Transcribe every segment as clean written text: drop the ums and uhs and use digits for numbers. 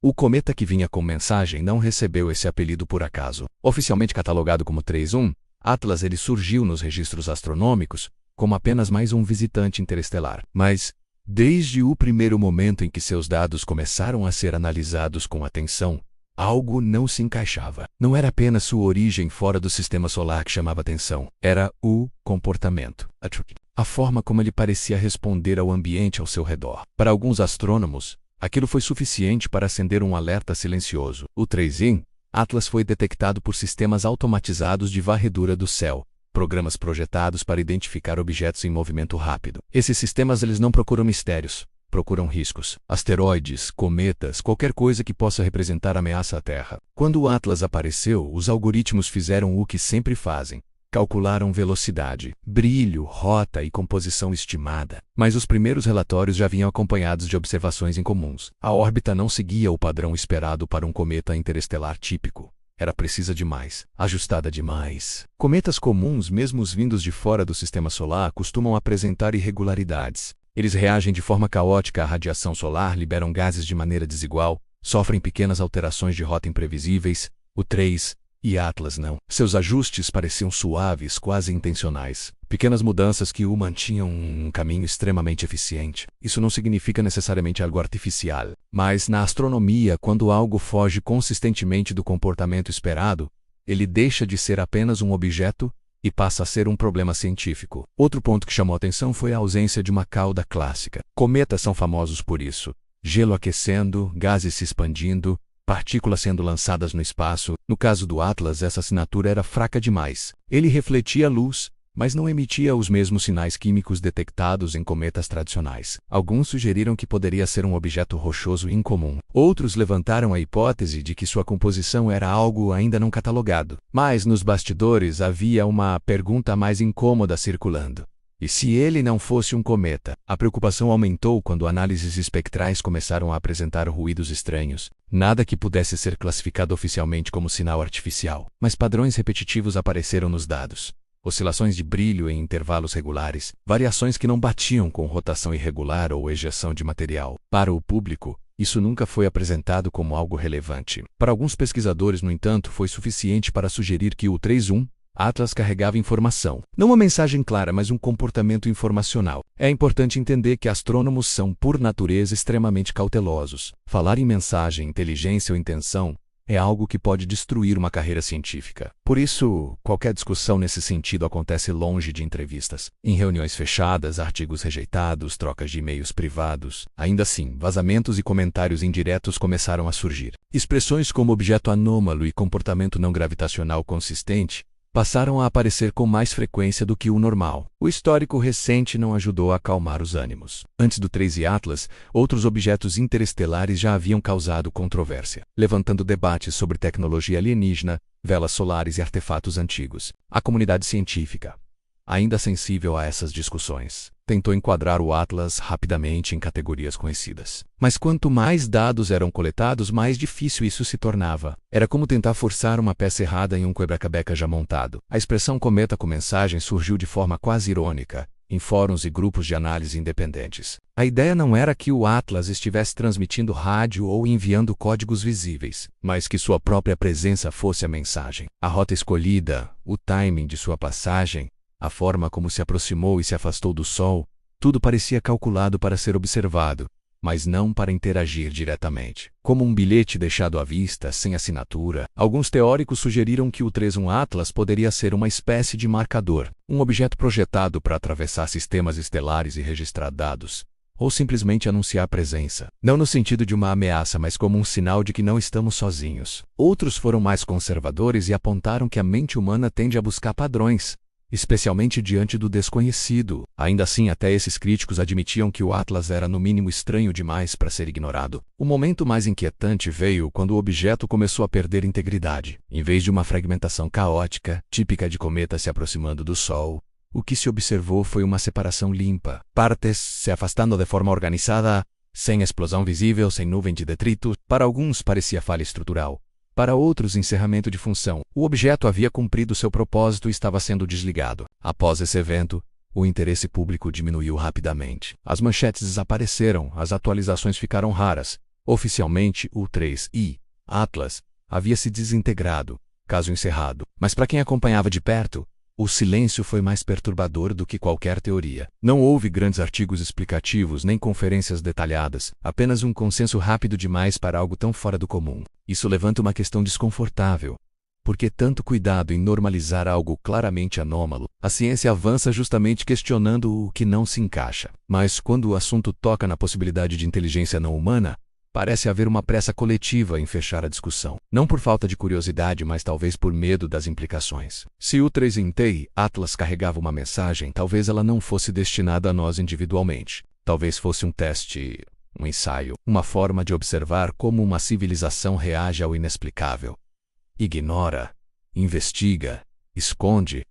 O cometa que vinha com mensagem não recebeu esse apelido por acaso. Oficialmente catalogado como 3-1, Atlas ele surgiu nos registros astronômicos como apenas mais um visitante interestelar. Mas, desde o primeiro momento em que seus dados começaram a ser analisados com atenção, algo não se encaixava. Não era apenas sua origem fora do sistema solar que chamava atenção, era o comportamento. A forma como ele parecia responder ao ambiente ao seu redor. Para alguns astrônomos, aquilo foi suficiente para acender um alerta silencioso. O 3-1, Atlas foi detectado por sistemas automatizados de varredura do céu, programas projetados para identificar objetos em movimento rápido. Esses sistemas eles não procuram mistérios, procuram riscos. Asteroides, cometas, qualquer coisa que possa representar ameaça à Terra. Quando o Atlas apareceu, os algoritmos fizeram o que sempre fazem. Calcularam velocidade, brilho, rota e composição estimada. Mas os primeiros relatórios já vinham acompanhados de observações incomuns. A órbita não seguia o padrão esperado para um cometa interestelar típico. Era precisa demais, ajustada demais. Cometas comuns, mesmo os vindos de fora do sistema solar, costumam apresentar irregularidades. Eles reagem de forma caótica à radiação solar, liberam gases de maneira desigual, sofrem pequenas alterações de rota imprevisíveis. O 3 e Atlas não. Seus ajustes pareciam suaves, quase intencionais. Pequenas mudanças que o mantinham em um caminho extremamente eficiente. Isso não significa necessariamente algo artificial. Mas na astronomia, quando algo foge consistentemente do comportamento esperado, ele deixa de ser apenas um objeto e passa a ser um problema científico. Outro ponto que chamou a atenção foi a ausência de uma cauda clássica. Cometas são famosos por isso. Gelo aquecendo, gases se expandindo, partículas sendo lançadas no espaço. No caso do Atlas, essa assinatura era fraca demais. Ele refletia luz, mas não emitia os mesmos sinais químicos detectados em cometas tradicionais. Alguns sugeriram que poderia ser um objeto rochoso incomum. Outros levantaram a hipótese de que sua composição era algo ainda não catalogado. Mas nos bastidores havia uma pergunta mais incômoda circulando. E se ele não fosse um cometa? A preocupação aumentou quando análises espectrais começaram a apresentar ruídos estranhos. Nada que pudesse ser classificado oficialmente como sinal artificial. Mas padrões repetitivos apareceram nos dados. Oscilações de brilho em intervalos regulares, variações que não batiam com rotação irregular ou ejeção de material. Para o público, isso nunca foi apresentado como algo relevante. Para alguns pesquisadores, no entanto, foi suficiente para sugerir que o 3-1 Atlas carregava informação. Não uma mensagem clara, mas um comportamento informacional. É importante entender que astrônomos são, por natureza, extremamente cautelosos. Falar em mensagem, inteligência ou intenção é algo que pode destruir uma carreira científica. Por isso, qualquer discussão nesse sentido acontece longe de entrevistas. Em reuniões fechadas, artigos rejeitados, trocas de e-mails privados. Ainda assim, vazamentos e comentários indiretos começaram a surgir. Expressões como objeto anômalo e comportamento não gravitacional consistente passaram a aparecer com mais frequência do que o normal. O histórico recente não ajudou a acalmar os ânimos. Antes do 3 e Atlas, outros objetos interestelares já haviam causado controvérsia, levantando debates sobre tecnologia alienígena, velas solares e artefatos antigos. A comunidade científica, ainda sensível a essas discussões, tentou enquadrar o Atlas rapidamente em categorias conhecidas. Mas quanto mais dados eram coletados, mais difícil isso se tornava. Era como tentar forçar uma peça errada em um quebra-cabeça já montado. A expressão cometa com mensagem surgiu de forma quase irônica, em fóruns e grupos de análise independentes. A ideia não era que o Atlas estivesse transmitindo rádio ou enviando códigos visíveis, mas que sua própria presença fosse a mensagem. A rota escolhida, o timing de sua passagem, a forma como se aproximou e se afastou do Sol, tudo parecia calculado para ser observado, mas não para interagir diretamente. Como um bilhete deixado à vista, sem assinatura, alguns teóricos sugeriram que o 3-1 Atlas poderia ser uma espécie de marcador, um objeto projetado para atravessar sistemas estelares e registrar dados, ou simplesmente anunciar presença. Não no sentido de uma ameaça, mas como um sinal de que não estamos sozinhos. Outros foram mais conservadores e apontaram que a mente humana tende a buscar padrões, especialmente diante do desconhecido. Ainda assim, até esses críticos admitiam que o Atlas era no mínimo estranho demais para ser ignorado. O momento mais inquietante veio quando o objeto começou a perder integridade. Em vez de uma fragmentação caótica, típica de cometas se aproximando do Sol, o que se observou foi uma separação limpa. Partes se afastando de forma organizada, sem explosão visível, sem nuvem de detrito. Para alguns parecia falha estrutural. Para outros, encerramento de função. O objeto havia cumprido seu propósito e estava sendo desligado. Após esse evento, o interesse público diminuiu rapidamente. As manchetes desapareceram, as atualizações ficaram raras. Oficialmente, o 3i, Atlas, havia se desintegrado, caso encerrado. Mas para quem acompanhava de perto, o silêncio foi mais perturbador do que qualquer teoria. Não houve grandes artigos explicativos nem conferências detalhadas, apenas um consenso rápido demais para algo tão fora do comum. Isso levanta uma questão desconfortável. Por que tanto cuidado em normalizar algo claramente anômalo? A ciência avança justamente questionando o que não se encaixa. Mas quando o assunto toca na possibilidade de inteligência não humana, parece haver uma pressa coletiva em fechar a discussão. Não por falta de curiosidade, mas talvez por medo das implicações. Se o 3i Atlas carregava uma mensagem, talvez ela não fosse destinada a nós individualmente. Talvez fosse um teste, um ensaio, uma forma de observar como uma civilização reage ao inexplicável. Ignora, investiga, esconde,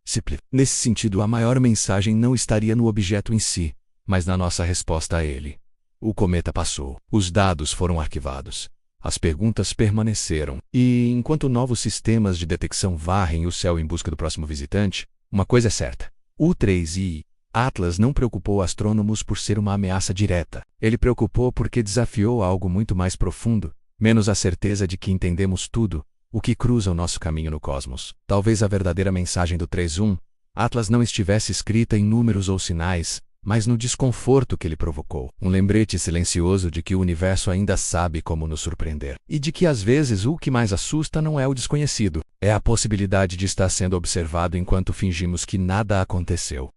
Nesse sentido, a maior mensagem não estaria no objeto em si, mas na nossa resposta a ele. O cometa passou, os dados foram arquivados, as perguntas permaneceram, e enquanto novos sistemas de detecção varrem o céu em busca do próximo visitante, uma coisa é certa: o 3i Atlas não preocupou astrônomos por ser uma ameaça direta. Ele preocupou porque desafiou algo muito mais profundo, menos a certeza de que entendemos tudo, o que cruza o nosso caminho no cosmos. Talvez a verdadeira mensagem do 3i Atlas não estivesse escrita em números ou sinais, mas no desconforto que ele provocou. Um lembrete silencioso de que o universo ainda sabe como nos surpreender. E de que às vezes o que mais assusta não é o desconhecido, é a possibilidade de estar sendo observado enquanto fingimos que nada aconteceu.